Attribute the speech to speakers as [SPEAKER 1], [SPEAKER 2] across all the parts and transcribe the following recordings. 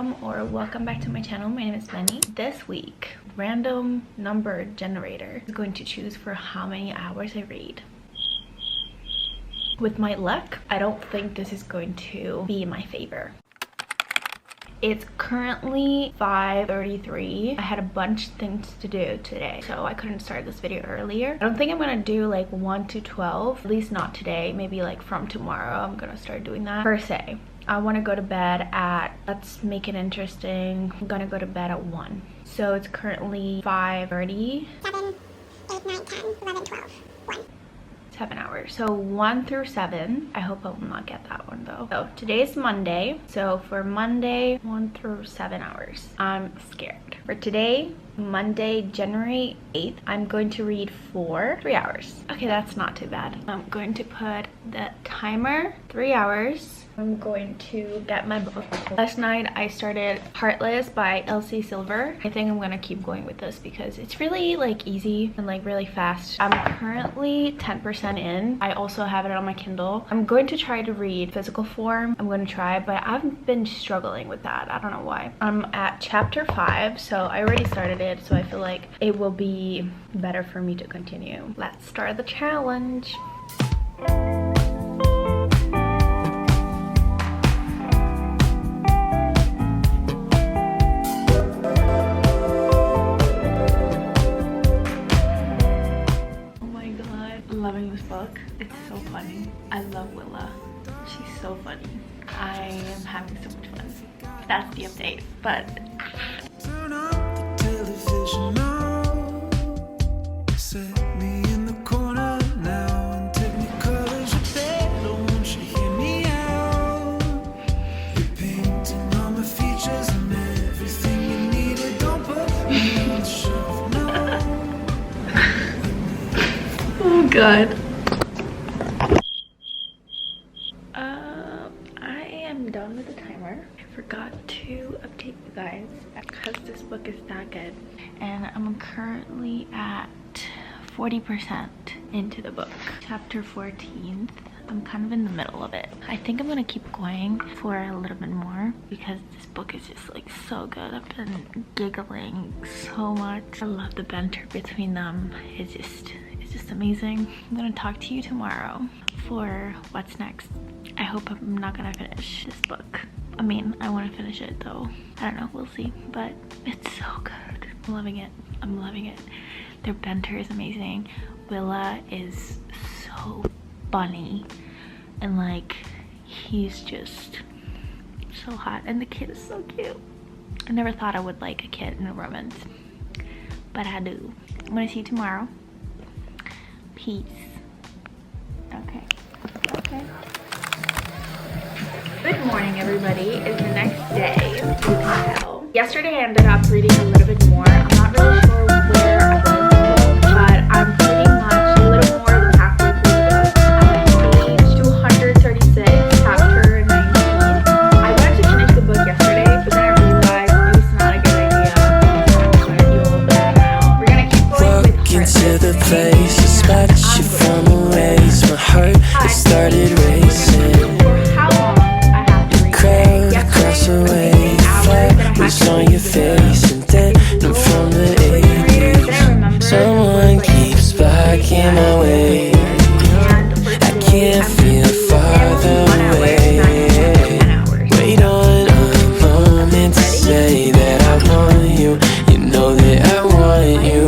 [SPEAKER 1] welcome back to my channel. My name is Benny. This week, random number generator is going to choose for how many hours I read. With my luck, I don't think this is going to be in my favor. It's currently 5:33. I had a bunch of things to do today, so I couldn't start this video earlier. I don't think I'm gonna do like 1 to 12, at least not today. Maybe like from tomorrow I'm gonna start doing that. Per se, I want to go to bed at, let's make it interesting, I'm gonna go to bed at 1. So it's currently 5:30.
[SPEAKER 2] 7, 8, 9, 10, 11, 12, 1.
[SPEAKER 1] 7 hours. So 1 through 7. I hope I will not get that one though. So today's Monday. So for Monday, 1 through 7 hours. I'm scared. For today, Monday, January 8th, I'm going to read for 3 hours. Okay, that's not too bad. I'm going to put the timer 3 hours. I'm going to get my book. Last night I started Heartless by Elsie Silver. I think I'm gonna keep going with this because it's really like easy and like really fast. I'm currently 10% in. I also have it on my Kindle. I'm going to try to read physical form. I'm going to try, but I've been struggling with that. I don't know why. I'm at chapter 5, so I already started it, so I feel like it will be better for me to continue. Let's start the challenge. Loving this book. It's so funny. I love Willa. She's so funny. I am having so much fun. That's the update, but
[SPEAKER 3] turn up the television now. Set me in the corner now and take me colors of bed. Don't you hear me out? You're painting all my features and everything you needed. Don't put me on the shelf now.
[SPEAKER 1] oh god. I am done with the timer. I forgot to update you guys because this book is that good. And I'm currently at 40% into the book. Chapter 14th. I'm kind of in the middle of it. I think I'm gonna keep going for a little bit more because this book is just like so good. I've been giggling so much. I love the banter between them. It's just amazing. I'm gonna talk to you tomorrow for what's next. I hope I'm not gonna finish this book. I mean, I want to finish it though. I don't know, we'll see. But it's so good. I'm loving it. I'm loving it. Their banter is amazing. Willa is so funny. And like, he's just so hot. And the kid is so cute. I never thought I would like a kid in a romance. But I do. I'm gonna see you tomorrow. Peace. Okay. Okay. Good morning, everybody. It's the next day. You can tell. Yesterday I ended up reading a little bit more. I'm not really sure where I was in the book, but I'm pretty much a little more than halfway through the book. I'm at page 236, chapter 19. I wanted to finish the book yesterday, but then I realized maybe it's not a good idea. So I'm gonna do a little bit now. We're gonna keep going with Heartless.
[SPEAKER 3] Into the place, a spot you from a ways. My heart has started racing. Across the way, flight was on your face, and then I'm from the 80s. Someone keeps blocking my way. I can't feel farther away. Wait on a moment to say that I want you. You know that I want you.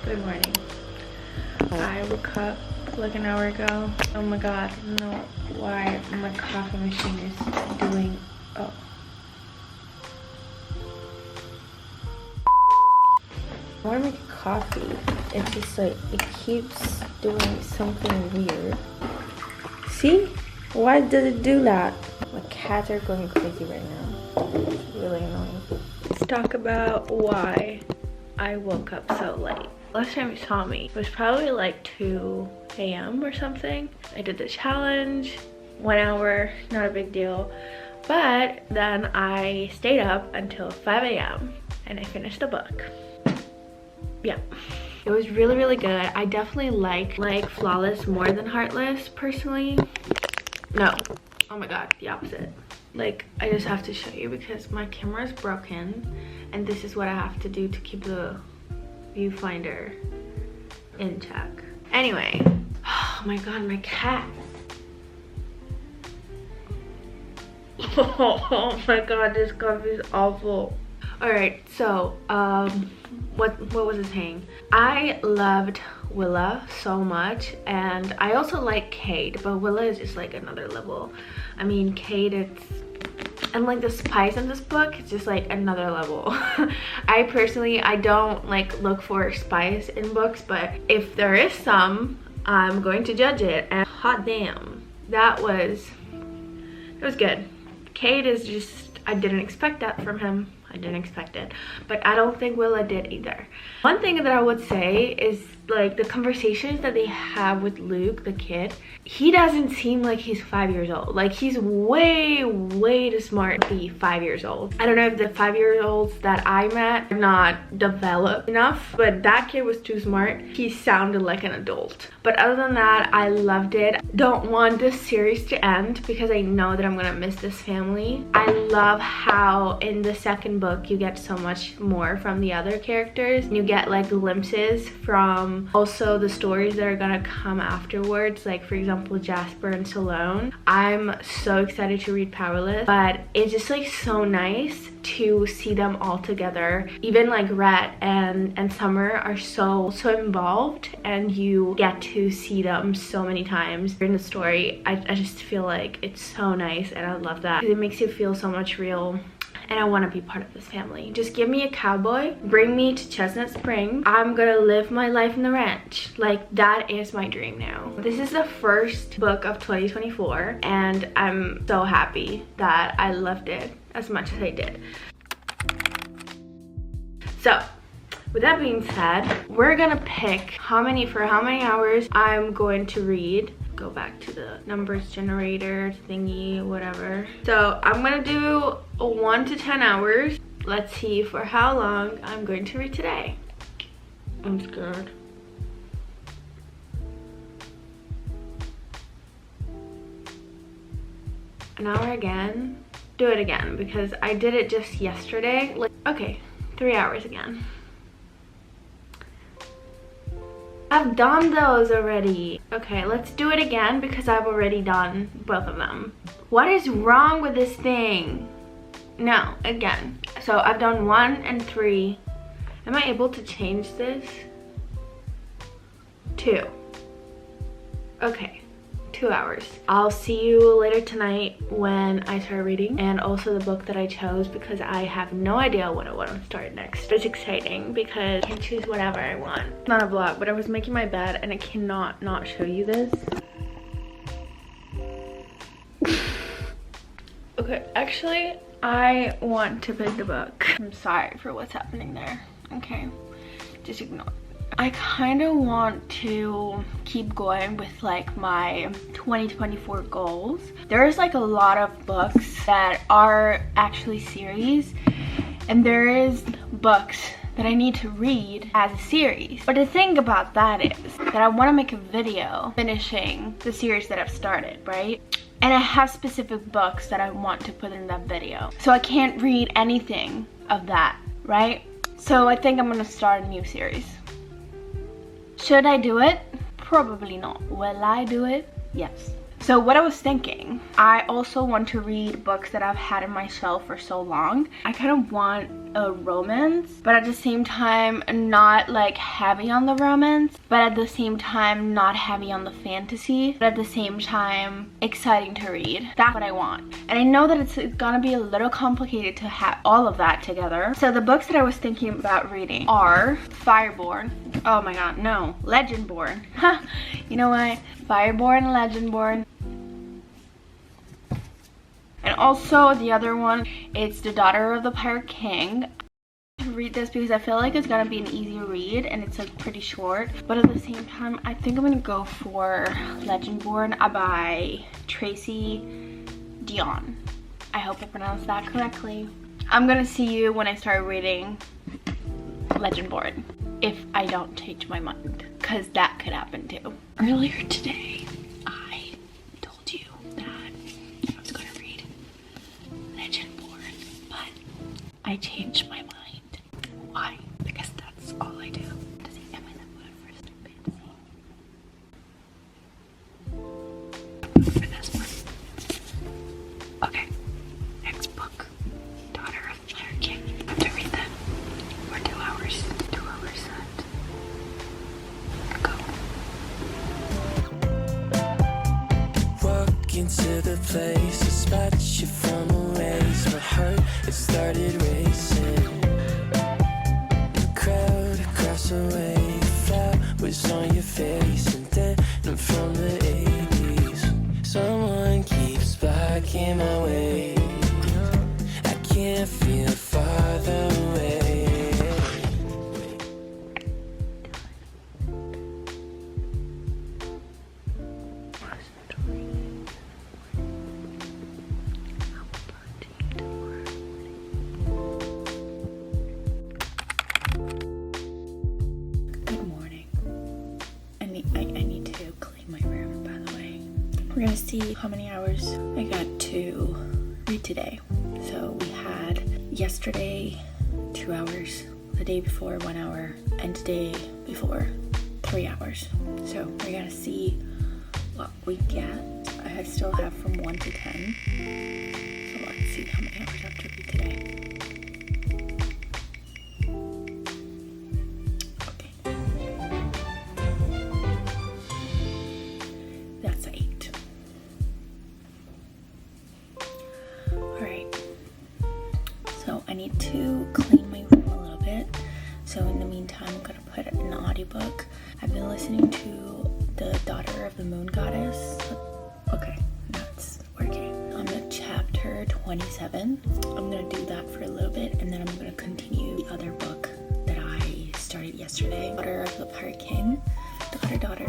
[SPEAKER 1] Good morning. I woke up like an hour ago. Oh my god, I don't know why my coffee machine is doing. Oh. I want to make coffee. It's just like it keeps doing something weird. See? Why does it do that? My cats are going crazy right now. It's really annoying. Let's talk about why I woke up so late. Last time you saw me, it was probably like 2 a.m. or something. I did the challenge, 1 hour, not a big deal. But then I stayed up until 5 a.m. and I finished the book. Yeah, it was really, really good. I definitely like Flawless more than Heartless personally. No, oh my god, the opposite. Like, I just have to show you because my camera is broken and this is what I have to do to keep the viewfinder in check. Anyway, oh my god, my cat. Oh my god, this coffee is awful. Alright, so what was I saying? I loved Willa so much, and I also like Kate, but Willa is just like another level. I mean, Kate, and like the spice in this book, it's just like another level. I personally don't like look for spice in books, but if there is some, I'm going to judge it. And hot damn, it was good. Kate is just, I didn't expect that from him. I didn't expect it, but I don't think Willa did either. One thing that I would say is like the conversations that they have with Luke, the kid, he doesn't seem like he's 5 years old. Like, he's way too smart to be 5 years old. I don't know if the 5-year-olds that I met are not developed enough, but that kid was too smart. He sounded like an adult. But other than that, I loved it. Don't want this series to end because I know that I'm gonna miss this family. I love how in the second book you get so much more from the other characters. You get like glimpses from also the stories that are gonna come afterwards, like for example Jasper and Salome. I'm so excited to read Powerless, but it's just like so nice to see them all together. Even like Rhett and Summer are so involved, and you get to see them so many times in the story. I just feel like it's so nice, and I love that. It makes you feel so much real. And I want to be part of this family. Just give me a cowboy, bring me to Chestnut Spring. I'm gonna live my life in the ranch. Like, that is my dream now. This is the first book of 2024, and I'm so happy that I loved it as much as I did. So, with that being said, we're gonna pick for how many hours I'm going to read. Go back to the numbers generator thingy, whatever. So I'm gonna do 1 to 10 hours. Let's see for how long I'm going to read today. I'm scared. An hour again. Do it again because I did it just yesterday. Like, okay, 3 hours again. I've done those already. Okay, let's do it again because I've already done both of them. What is wrong with this thing? No, again. So I've done 1 and 3. Am I able to change this? 2. Okay, 2 hours. I'll see you later tonight when I start reading, and also the book that I chose because I have no idea what I want to start next. It's exciting because I can choose whatever I want. It's not a vlog, but I was making my bed and I cannot not show you this. Okay, actually, I want to pick the book. I'm sorry for what's happening there. Okay, just ignore it. I kind of want to keep going with like my 2024 goals. There's like a lot of books that are actually series, and there is books that I need to read as a series. But the thing about that is that I want to make a video finishing the series that I've started, right? And I have specific books that I want to put in that video. So I can't read anything of that, right? So I think I'm gonna start a new series. Should I do it? Probably not. Will I do it? Yes. So what I was thinking, I also want to read books that I've had in my shelf for so long. I kind of want a romance, but at the same time not like heavy on the romance, but at the same time not heavy on the fantasy, but at the same time exciting to read. That's what I want. And I know that it's gonna be a little complicated to have all of that together. So the books that I was thinking about reading are Fireborn. Oh my god, no. Legendborn. You know what? Fireborn, Legendborn. And also the other one, it's The Daughter of the Pirate King. I read this because I feel like it's gonna be an easy read and it's like pretty short, but at the same time I think I'm gonna go for Legendborn by Tracy Dion. I hope I pronounced that correctly. I'm gonna see you when I start reading Legendborn, if I don't change my mind, because that could happen too. Earlier today I told you that I was gonna read Legendborn, but I changed my mind. Why? Because that's all I do. Does he am I the mood for fantasy? For this one. Okay. Next book. Daughter of the Pirate King. I have to read that for 2 hours. 2 hours set. Go.
[SPEAKER 3] Walk into the place, a spot you from a ways. My heart, it started racing. Away, flowers on your face, and then I'm from the 80s. Someone keeps blocking my way. I can't feel farther away.
[SPEAKER 1] I need to clean my room, by the way. We're gonna see how many hours I got to read today. So we had yesterday 2 hours, the day before 1 hour, and today before 3 hours. So we're gonna see what we get. I still have from 1 to 10. So let's see how many hours I have to read today. I need to clean my room a little bit. So in the meantime, I'm gonna put an audiobook. I've been listening to The Daughter of the Moon Goddess. Okay, that's working. I'm at chapter 27. I'm gonna do that for a little bit and then I'm gonna continue the other book that I started yesterday. Daughter of the Pirate King. Daughter.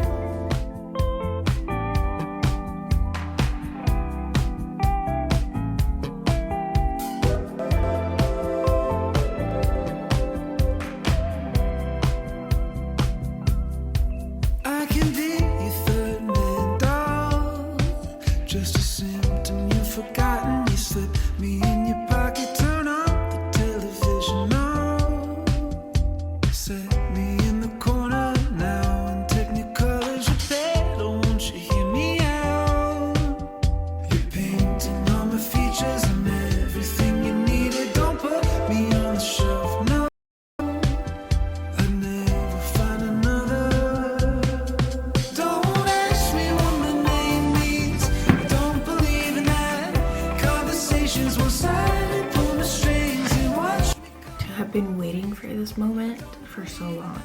[SPEAKER 1] Been waiting for this moment for so long.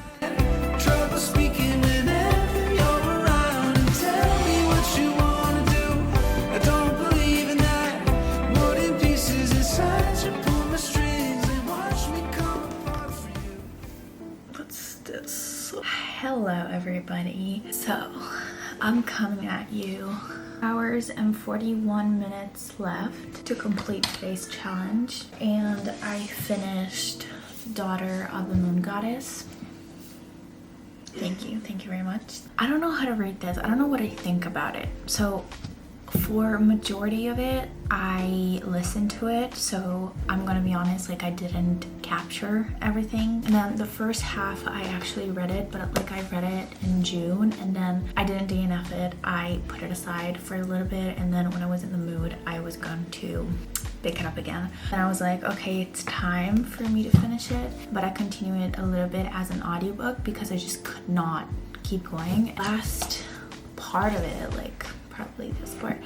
[SPEAKER 3] Trouble speaking whenever you're around and tell me what you wanna do. I don't believe in that. What in pieces inside you pull my strings and watch me come apart for you.
[SPEAKER 1] What's this? Hello everybody. So I'm coming at you. Hours and 41 minutes left to complete today's challenge, and I finished Daughter of the Moon Goddess. Thank you very much. I don't know how to rate this. I don't know what I think about it. So For majority of it, I listened to it, so I'm gonna be honest, like I didn't capture everything. And then the first half I actually read it, but like I read it in June, and then I didn't DNF it. I put it aside for a little bit, and then when I was in the mood, I was going to pick it up again. And I was like, okay, it's time for me to finish it, but I continued it a little bit as an audiobook because I just could not keep going. Last part of it, like probably this part,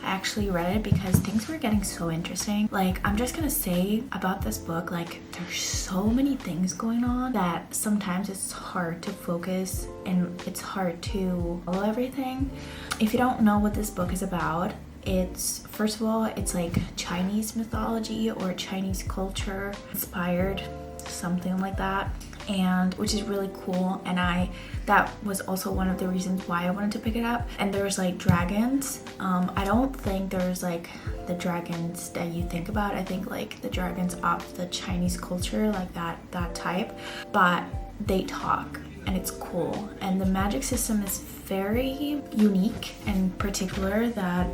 [SPEAKER 1] I actually read it because things were getting so interesting. Like, I'm just gonna say about this book, like there's so many things going on that sometimes it's hard to focus and it's hard to follow everything. If you don't know what this book is about, it's, first of all, it's like Chinese mythology or Chinese culture inspired, something like that, and which is really cool. And that was also one of the reasons why I wanted to pick it up. And there's like dragons. I don't think there's like the dragons that you think about. I think like the dragons of the Chinese culture, like that type, but they talk and it's cool. And the magic system is very unique and particular, that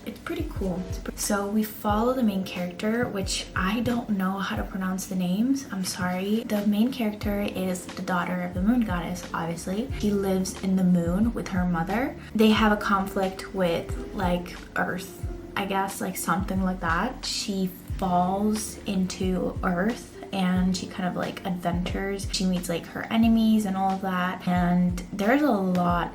[SPEAKER 1] it's pretty cool. So we follow the main character, which I don't know how to pronounce the names, I'm sorry. The main character is the daughter of the moon goddess, obviously. She lives in the moon with her mother. They have a conflict with like Earth, I guess, like something like that. She falls into Earth and she kind of like adventures. She meets like her enemies and all of that, and there's a lot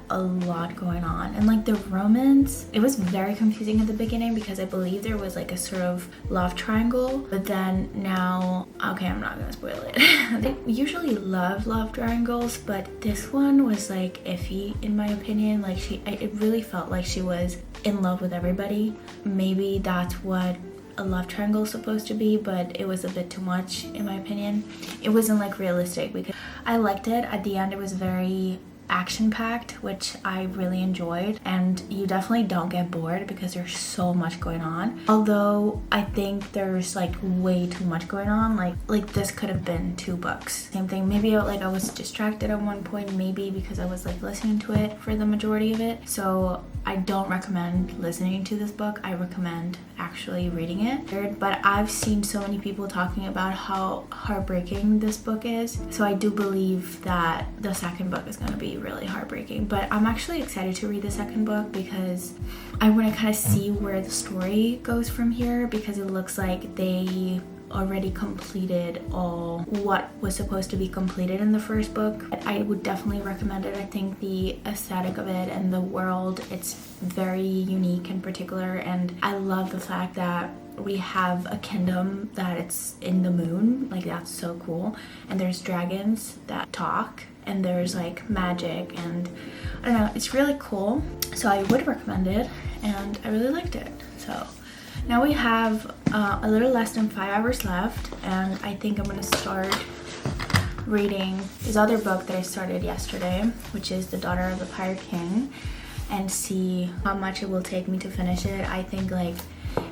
[SPEAKER 1] going on. And like the romance, it was very confusing at the beginning because I believe there was like a sort of love triangle, but then now, okay, I'm not gonna spoil it. They usually love triangles, but this one was like iffy in my opinion. Like it really felt like she was in love with everybody. Maybe that's what a love triangle is supposed to be, but it was a bit too much in my opinion. It wasn't like realistic, because I liked it. At the end, it was very action-packed, which I really enjoyed, and you definitely don't get bored because there's so much going on. Although I think there's like way too much going on, like this could have been 2 books. Same thing, maybe like I was distracted at one point, maybe because I was like listening to it for the majority of it. So I don't recommend listening to this book. I recommend actually reading it. But I've seen so many people talking about how heartbreaking this book is, so I do believe that the second book is going to be really heartbreaking. But I'm actually excited to read the second book because I want to kind of see where the story goes from here, because it looks like they already completed all what was supposed to be completed in the first book. I would definitely recommend it. I think the aesthetic of it and the world, it's very unique and particular, and I love the fact that we have a kingdom that it's in the moon. Like, that's so cool. And there's dragons that talk, and there's like magic, and I don't know, it's really cool. So I would recommend it, and I really liked it. So now we have a little less than 5 hours left, and I think I'm gonna start reading this other book that I started yesterday, which is The Daughter of the Pirate King, and see how much it will take me to finish it. I think like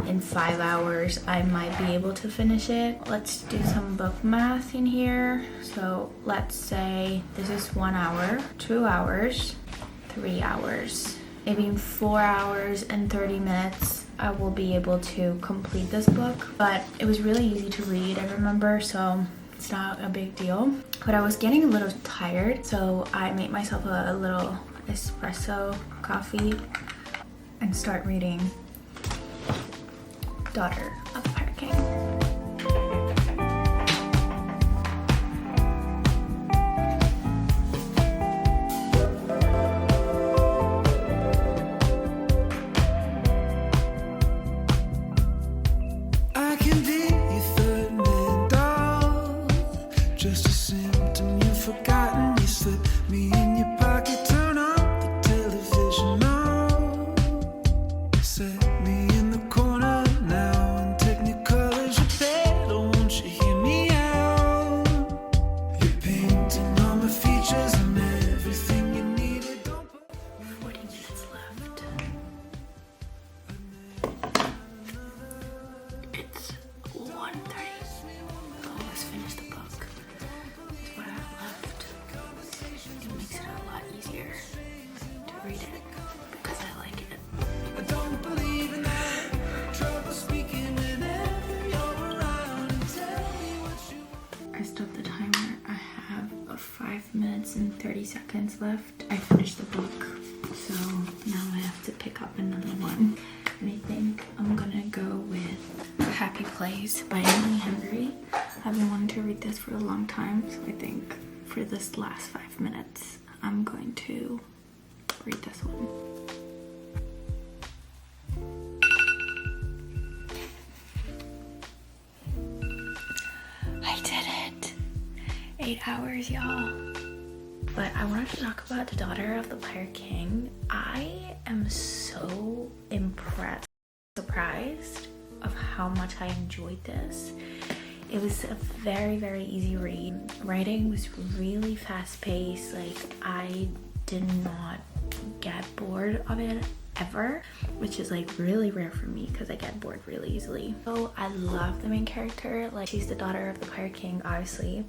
[SPEAKER 1] in 5 hours I might be able to finish it. Let's do some book math in here. So let's say this is 1 hour, 2 hours, 3 hours. Maybe in 4 hours and 30 minutes I will be able to complete this book. But it was really easy to read, I remember, so it's not a big deal. But I was getting a little tired, so I made myself a little espresso coffee and start reading Daughter of the Pirate King.
[SPEAKER 3] Set me in the corner now and take me colors.
[SPEAKER 1] 30 seconds left. I finished the book, so now I have to pick up another one. And I think I'm gonna go with Happy Place by Emily Henry. I've been wanting to read this for a long time, so I think for this last 5 minutes, I'm going to read this one. I did it! 8 hours, y'all. But I wanted to talk about The Daughter of the Pirate King. I am so impressed, surprised of how much I enjoyed this. It was a very, very easy read. Writing was really fast-paced. Like, I did not get bored of it ever, which is like really rare for me because I get bored really easily. So I love the main character. Like, she's the daughter of the Pirate King, obviously,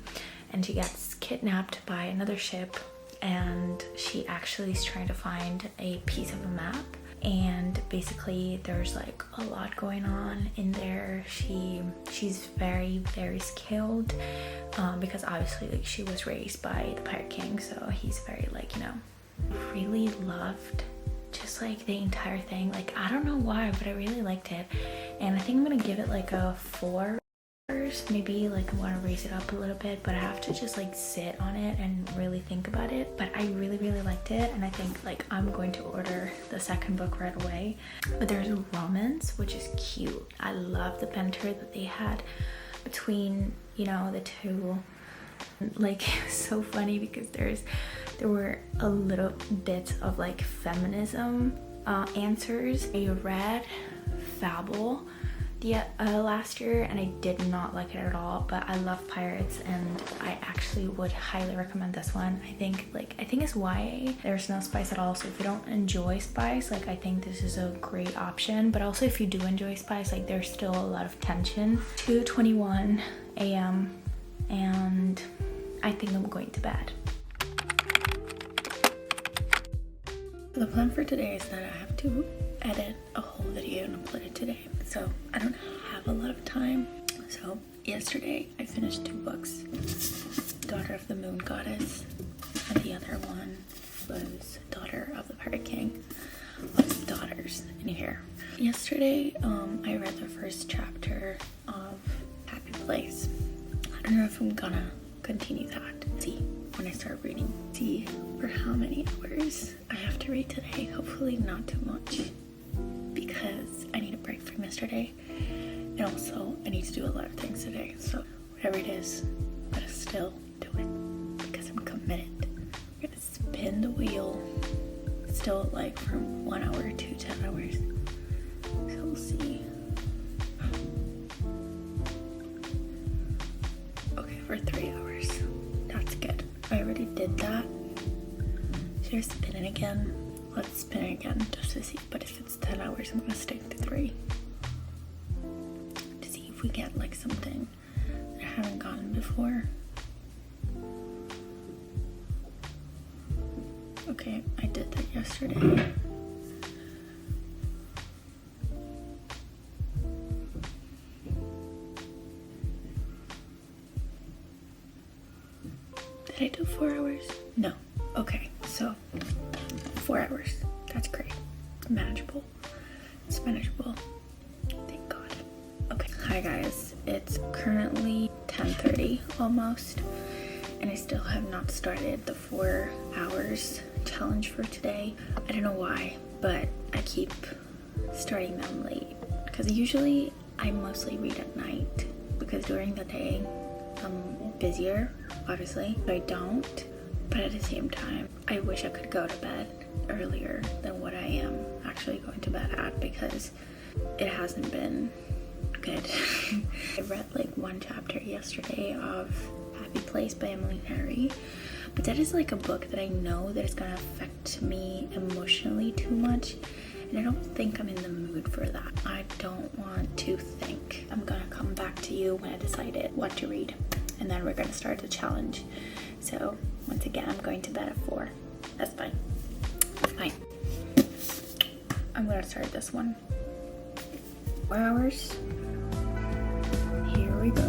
[SPEAKER 1] and she gets kidnapped by another ship, and she actually is trying to find a piece of a map. And basically there's like a lot going on in there. She's very, very skilled because obviously like she was raised by the Pirate King, so he's very like, you know, really loved just like the entire thing. Like, I don't know why, but I really liked it, and I think I'm gonna give it like a 4. Maybe like I want to raise it up a little bit, but I have to just like sit on it and really think about it. But I really, really liked it, and I think like I'm going to order the second book right away. But there's a romance, which is cute. I love the banter that they had between, you know, the two. Like, it was so funny because there were a little bit of like feminism answers. I read Fable last year, and I did not like it at all, but I love pirates, and I actually would highly recommend this one. I think it's YA. There's no spice at all, so if you don't enjoy spice, like, I think this is a great option. But also if you do enjoy spice, like, there's still a lot of tension. 2:21 a.m. and I think I'm going to bed. The plan for today is that I have to edit a whole video and upload it today, so I don't have a lot of time. So yesterday I finished 2 books, Daughter of the Moon Goddess, and the other one was Daughter of the Pirate King. Lots of daughters in here. Yesterday I read the first chapter of Happy Place. I don't know if I'm gonna continue that. See when I start reading. See for how many hours I have to read today. Hopefully not too much, because I need a break from yesterday, and also I need to do a lot of things today. So whatever it is, I'm gonna still do it because I'm committed. I'm gonna spin the wheel. It's still like from 1 hour to 10 hours. So we'll see. Okay, for 3 hours. That's good. I already did that. Should I spin it again? Let's spin it again just to see. But if it's 10 hours, I'm gonna stick to 3 to see if we get like something that I haven't gotten before. Okay, I did that yesterday. Did I do 4 hours? No. Okay, so 4 hours. That's great. Manageable. It's manageable. Thank God. Okay. Hi guys. It's currently 10:30 almost, and I still have not started the 4 hours challenge for today. I don't know why, but I keep starting them late, because usually I mostly read at night, because during the day I'm busier, obviously, but I don't. But at the same time, I wish I could go to bed earlier than what I am actually going to bed at, because it hasn't been good. I read like 1 chapter yesterday of Happy Place by Emily Henry, but that is like a book that I know that it's gonna affect me emotionally too much, and I don't think I'm in the mood for that. I don't want to think. I'm gonna come back to you when I decided what to read, and then we're gonna start the challenge. So once again, I'm going to bed at 4. That's fine. That's fine. I'm gonna start this one. 4 hours. Here we go.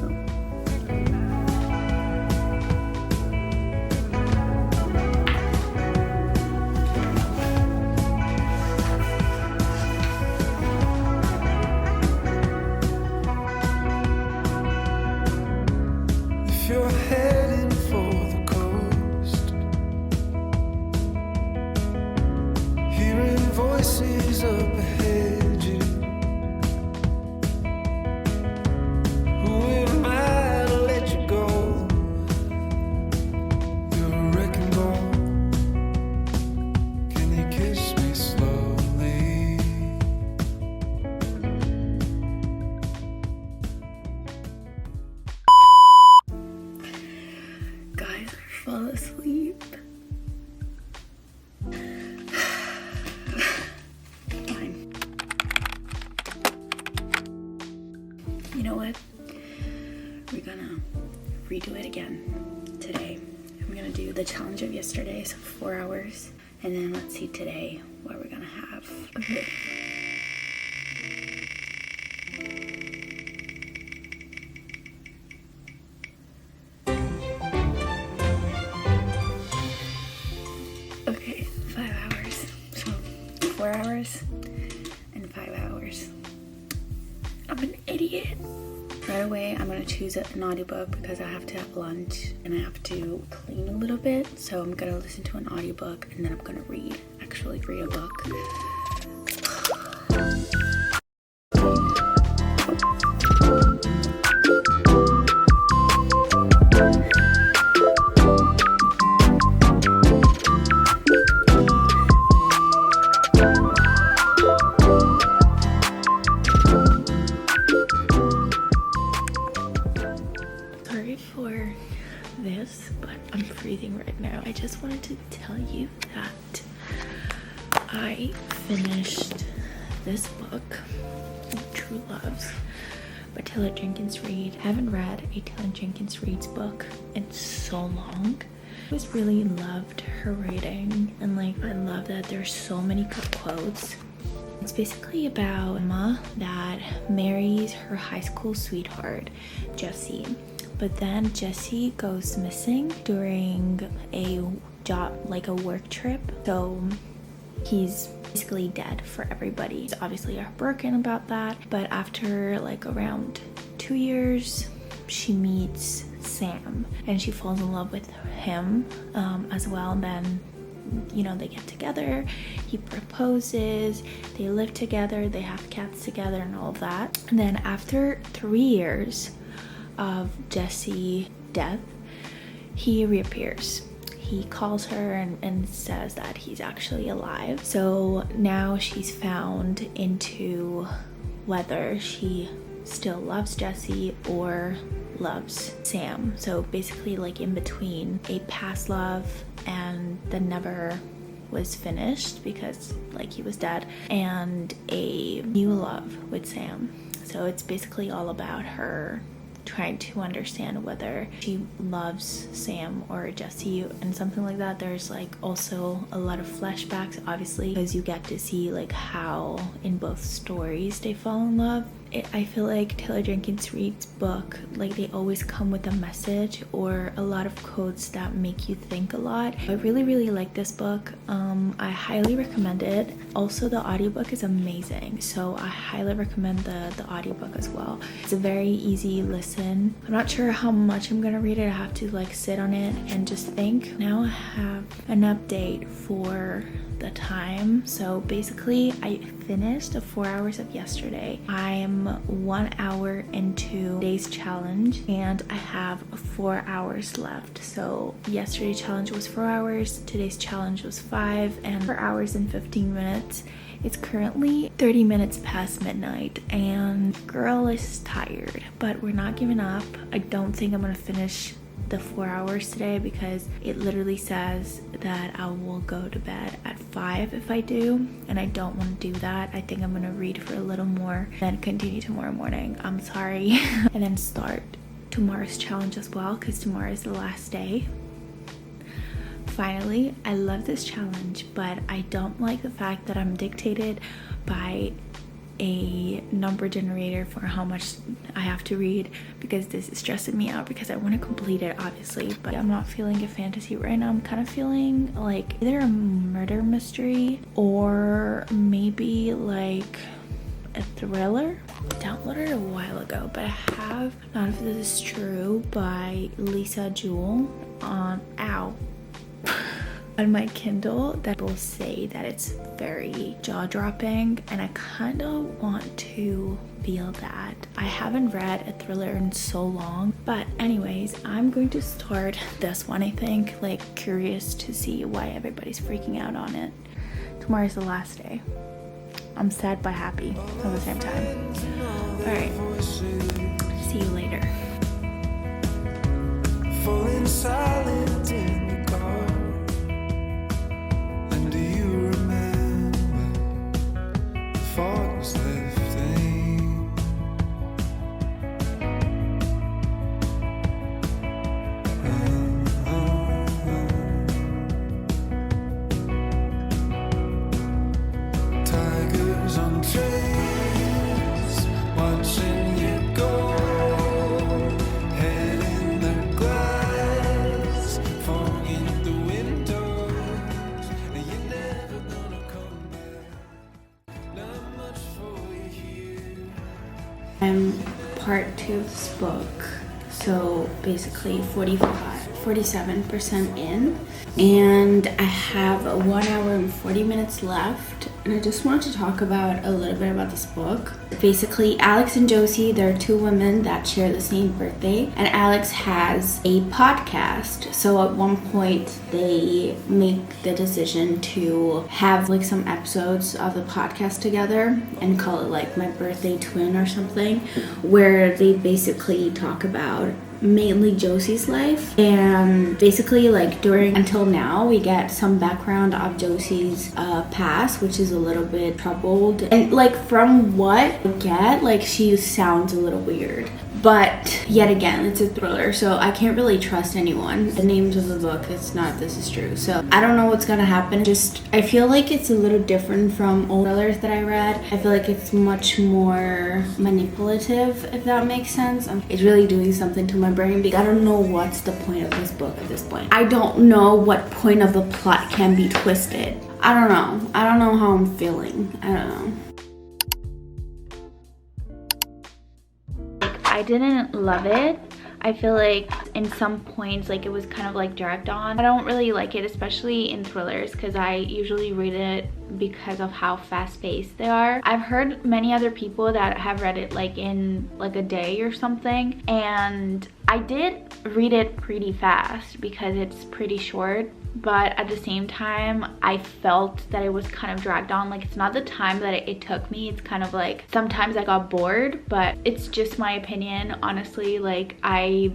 [SPEAKER 1] we're gonna redo it again today. I'm gonna do the challenge of yesterday, so 4 hours, and then let's see today what we're gonna have. Okay. Okay, 5 hours. So 4 hours and 5 hours. I'm an idiot. Right away, I'm gonna choose an audiobook because I have to have lunch and I have to clean a little bit. So I'm gonna listen to an audiobook and then I'm gonna actually read a book. Sorry for this, but I'm freezing right now. I just wanted to tell you that I finished this book, True Loves by Taylor Jenkins Reid. I haven't read a Taylor Jenkins Reid's book in so long. I just really loved her writing, and like I love that there's so many good quotes. It's basically about Emma that marries her high school sweetheart, Jesse. But then Jesse goes missing during a work trip. So he's basically dead for everybody. He's obviously heartbroken about that. But after like around 2 years, she meets Sam and she falls in love with him as well. And then, you know, they get together, he proposes, they live together, they have cats together and all of that. And then after 3 years of Jesse's death, he reappears. He calls her and says that he's actually alive. So now she's found into whether she still loves Jesse or loves Sam. So basically like in between a past love and that never was finished because like he was dead, and a new love with Sam. So it's basically all about her trying to understand whether she loves Sam or Jesse and something like that. There's like also a lot of flashbacks, obviously, because you get to see like how in both stories they fall in love. I feel like Taylor Jenkins Reid's book, like they always come with a message or a lot of quotes that make you think a lot. I really like this book. I highly recommend it. Also, the audiobook is amazing, so I highly recommend the audiobook as well. It's a very easy listen. I'm not sure how much I'm gonna read it. I have to like sit on it and just think. Now I have an update for the time. So basically I finished the 4 hours of yesterday. I'm 1 hour into today's challenge and I have 4 hours left. So yesterday's challenge was 4 hours, today's challenge was 5, and 4 hours and 15 minutes. It's currently 30 minutes past midnight and girl is tired, but we're not giving up. I don't think I'm gonna finish the 4 hours today because it literally says that I will go to bed at 5 if I do, and I don't want to do that. I think I'm gonna read for a little more, then continue tomorrow morning. I'm sorry. And then start tomorrow's challenge as well because tomorrow is the last day. Finally, I love this challenge, but I don't like the fact that I'm dictated by a number generator for how much I have to read, because this is stressing me out because I want to complete it obviously, but I'm not feeling a fantasy right now. I'm kind of feeling like either a murder mystery or maybe like a thriller. I downloaded it a while ago, but I have None of This Is True by Lisa Jewell on on my Kindle that will say that it's very jaw-dropping, and I kind of want to feel that. I haven't read a thriller in so long, but anyways, I'm going to start this one. I think, like, curious to see why everybody's freaking out on it. Tomorrow's the last day. I'm sad but happy at the same time. Alright, see you later.
[SPEAKER 3] Falling silent in the car. And do you remember the fog was lifting?
[SPEAKER 1] book. So basically 47% in, and I have 1 hour and 40 minutes left, and I just wanted to talk about a little bit about this book. Basically, Alex and Josie, they're two women that share the same birthday, and Alex has a podcast. So at one point they make the decision to have like some episodes of the podcast together and call it like My Birthday Twin or something, where they basically talk about mainly Josie's life, and basically like until now we get some background of Josie's past, which is a little bit troubled, and like from what I get, like she sounds a little weird, but yet again it's a thriller, so I can't really trust anyone. The names of the book, it's not This Is True, so I don't know what's gonna happen. I feel like it's a little different from old thrillers that I read. I feel like it's much more manipulative, if that makes sense. It's really doing something to my brain, because I don't know what's the point of this book at this point. I don't know what point of the plot can be twisted. I don't know how I'm feeling. I don't know. I didn't love it. I feel like in some points like it was kind of like dragged on. I don't really like it, especially in thrillers, because I usually read it because of how fast-paced they are. I've heard many other people that have read it like in like a day or something, and I did read it pretty fast because it's pretty short, but at the same time I felt that it was kind of dragged on. Like it's not the time that it took me, it's kind of like sometimes I got bored, but it's just my opinion, honestly. Like I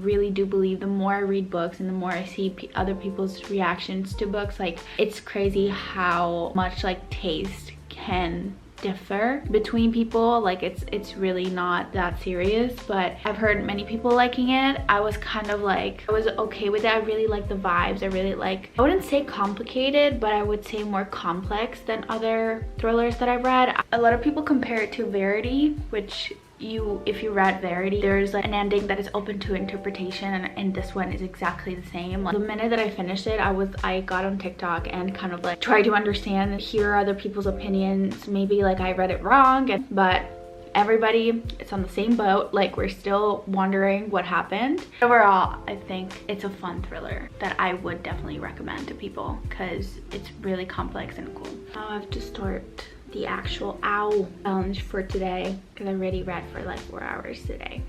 [SPEAKER 1] really do believe the more I read books and the more I see other people's reactions to books, like it's crazy how much like taste can differ between people. Like it's really not that serious, but I've heard many people liking it. I was kind of like, I was okay with it. I really like the vibes. I really like, I wouldn't say complicated, but I would say more complex than other thrillers that I've read. A lot of people compare it to Verity, which if you read Verity, there's like an ending that is open to interpretation, and this one is exactly the same. Like the minute that I finished it, I got on TikTok and kind of like tried to understand and hear other people's opinions. Maybe like I read it wrong, but everybody is on the same boat. Like we're still wondering what happened. Overall, I think it's a fun thriller that I would definitely recommend to people because it's really complex and cool. Now I have to start the actual owl challenge for today because I already read for like 4 hours today.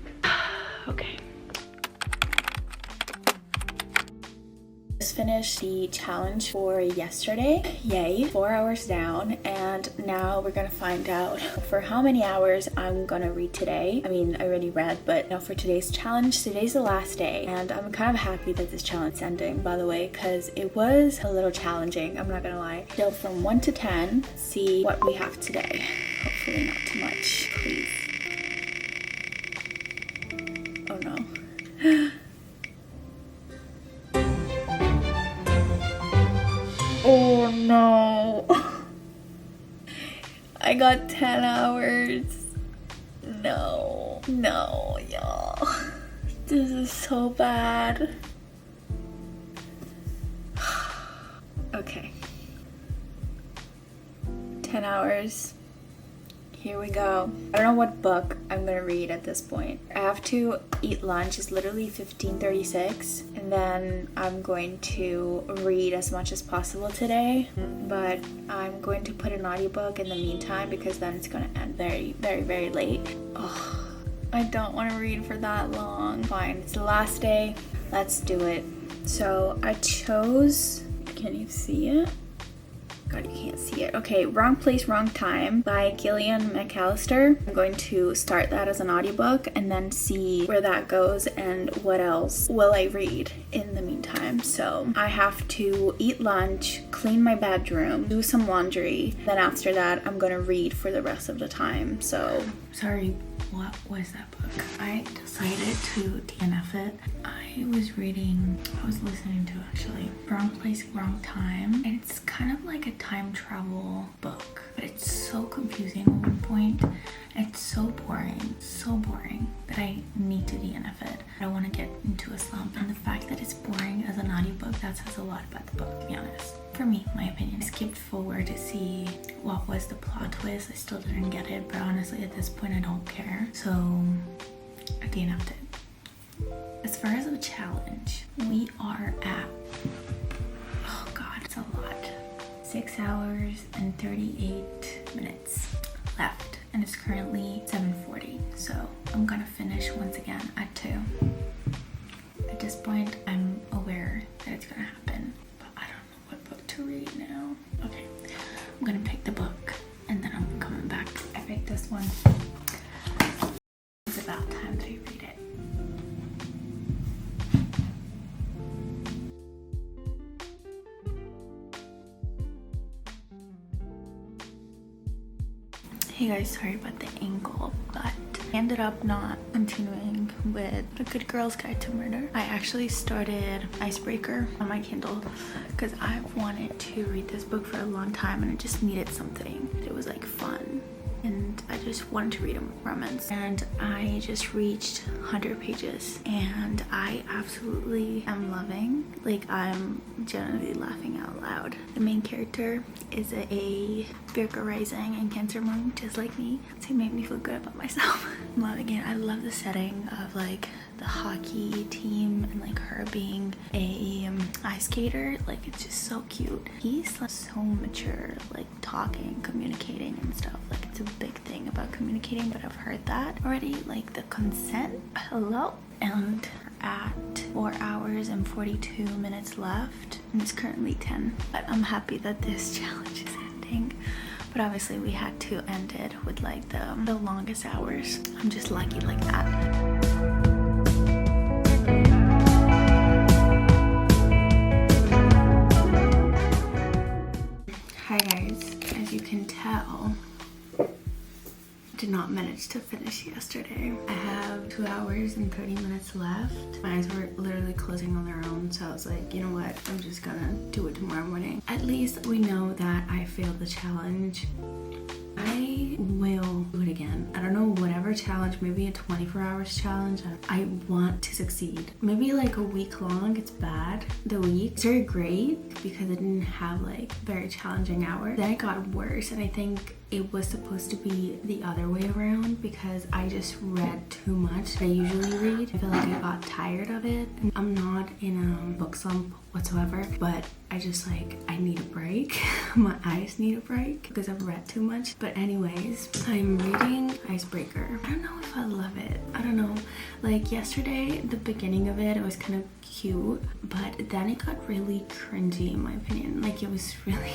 [SPEAKER 1] Okay. Just finished the challenge for yesterday. Yay, 4 hours down, and now we're gonna find out for how many hours I'm gonna read today. I mean, I already read, but now for today's challenge, today's the last day, and I'm kind of happy that this challenge is ending, by the way, because it was a little challenging, I'm not gonna lie. So from 1 to 10, see what we have today. Hopefully not too much, please. Oh no. Oh no. I got 10 hours. No, y'all. This is so bad. Okay. 10 hours. Here we go. I don't know what book I'm gonna read at this point. I have to eat lunch. It's literally 15:36, and then I'm going to read as much as possible today, but I'm going to put an audiobook in the meantime because then it's gonna end very, very, very late. Oh, I don't want to read for that long. Fine, it's the last day. Let's do it. So I chose, can you see it? God, you can't see it. Okay, Wrong Place, Wrong Time by Gillian McAllister. I'm going to start that as an audiobook and then see where that goes and what else will I read in the meantime. So I have to eat lunch, clean my bedroom, do some laundry. Then after that, I'm gonna read for the rest of the time. So, sorry, what was that book? I decided to DNF it. I was listening to actually Wrong Place, Wrong Time. And it's kind of like a time travel book, but it's so confusing at one point. It's so boring that I need to DNF it. I don't want to get into a slump, and the fact that it's boring as an audiobook, that says a lot about the book, to be honest. For me, my opinion. I skipped forward to see what was the plot twist. I still didn't get it, but honestly at this point I don't care. So at the end of it. As far as a challenge, we are at, oh god, it's a lot. 6 hours and 38 minutes left, and it's currently 7:40. So I'm gonna finish once again at 2. At this point, I'm aware that it's gonna happen, but I don't know what book to read now. Okay, I'm gonna pick the book and then I'm coming back. I picked this one. It's about time that I read it. Hey guys, sorry about the angle, but I ended up not continuing with A Good Girl's Guide to Murder. I actually started Icebreaker on my Kindle because I've wanted to read this book for a long time and I just needed something. It was like fun and I just wanted to read a romance, and I just reached 100 pages and I absolutely am loving. Like, I'm genuinely laughing out loud. The main character is a Virgo rising and Cancer moon, just like me, so it made me feel good about myself. I'm loving it. I love the setting of like the hockey team and like her being a ice skater. Like, it's just so cute. He's like so mature, like talking, communicating and stuff. Like, it's a big thing about communicating, but I've heard that already. Like the consent, hello. And at 4 hours and 42 minutes left, and it's currently 10. But I'm happy that this challenge is ending. But obviously we had to end it with like the longest hours. I'm just lucky like that. Hi guys, as you can tell, I did not manage to finish yesterday. I have 2 hours and 30 minutes left. My eyes were literally closing on their own, so I was like, you know what, I'm just gonna do it tomorrow morning. At least we know that I failed the challenge. I will do it again. I don't know, whatever challenge, maybe a 24 hours challenge. I want to succeed. Maybe like a week long, it's bad. The week is very great because I didn't have like very challenging hours. Then it got worse, and I think it was supposed to be the other way around because I just read too much. I usually read. I feel like I got tired of it. And I'm not in a book slump whatsoever, but I just like, I need a break. My eyes need a break because I've read too much. But anyways, I'm reading Icebreaker. I don't know if I love it. I don't know. Like yesterday, the beginning of it was kind of cute, but then it got really cringy in my opinion. Like, it was really,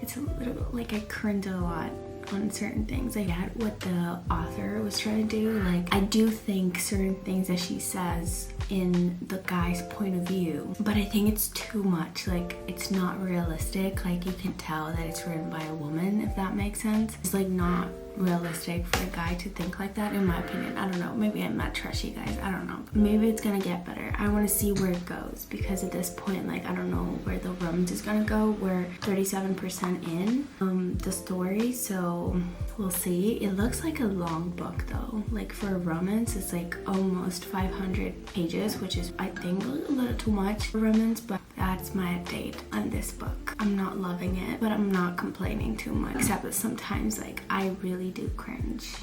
[SPEAKER 1] it's a little, like, I cringed a lot on certain things. I get what the author was trying to do. Like, I do think certain things that she says in the guy's point of view, but I think it's too much. Like, it's not realistic. Like, you can tell that it's written by a woman, if that makes sense. It's like not realistic for a guy to think like that, in my opinion. I don't know, maybe I'm not trashy, guys, I don't know. Maybe it's gonna get better. I want to see where it goes, because at this point, like, I don't know where the romance is gonna go. We're 37% in the story, so we'll see. It looks like a long book though. Like, for a romance, it's like almost 500 pages, which is, I think, a little too much for romance, but that's my update on this book. I'm not loving it, but I'm not complaining too much, except that sometimes, like, I really do cringe.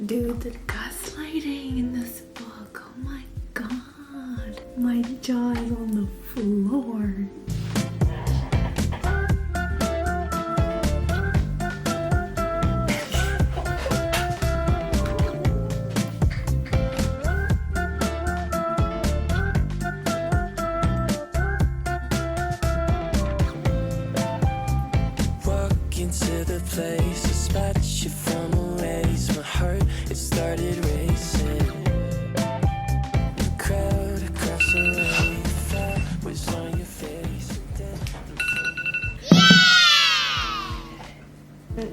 [SPEAKER 1] Dude, the gaslighting in this book, oh my god. My jaw is on the floor.
[SPEAKER 3] Into the place, I spot you from a ways. My heart, it started racing. The crowd across the way, the thought was on your face.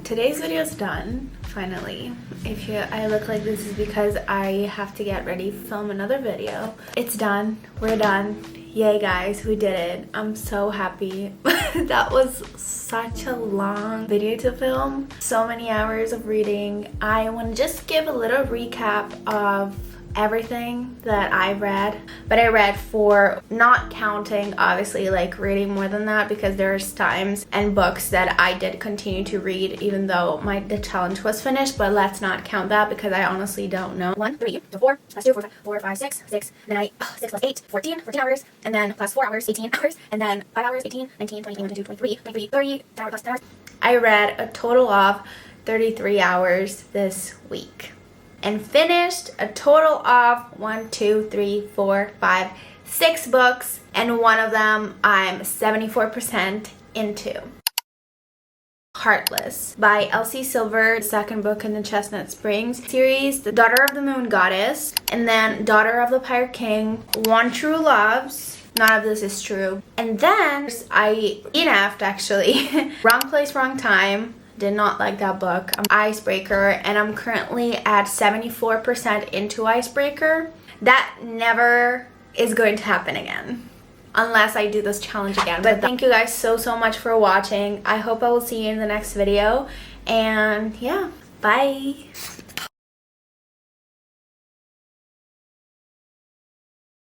[SPEAKER 1] Today's video is done, finally. If I look like this is because I have to get ready to film another video. It's done, we're done. Yay guys, we did it. I'm so happy. That was such a long video to film. So many hours of reading. I want to just give a little recap of everything that I've read, but I read for, not counting obviously like reading more than that, because there's times and books that I did continue to read even though the challenge was finished, but let's not count that because I honestly don't know. 1, 3, 4, plus 2, 4, 5, 6, and then 6 plus 8, 14 hours, and then plus 4 hours, 18 hours, and then 5 hours, 18, 19, 20, 21, 22, 23, 30, 10 hours plus 10 hours. I read a total of 33 hours this week and finished a total of 1, 2, 3, 4, 5, 6 books, and one of them I'm 74% into. Heartless by Elsie Silver, second book in the Chestnut Springs series, The Daughter of the Moon Goddess, and then Daughter of the Pirate King, One True Loves. None of this is true. And then I DNF'd actually. Wrong Place, Wrong Time. Did not like that book. Icebreaker, and I'm currently at 74% into Icebreaker. That never is going to happen again unless I do this challenge again. But thank you guys so much for watching. I hope I will see you in the next video, and yeah, bye.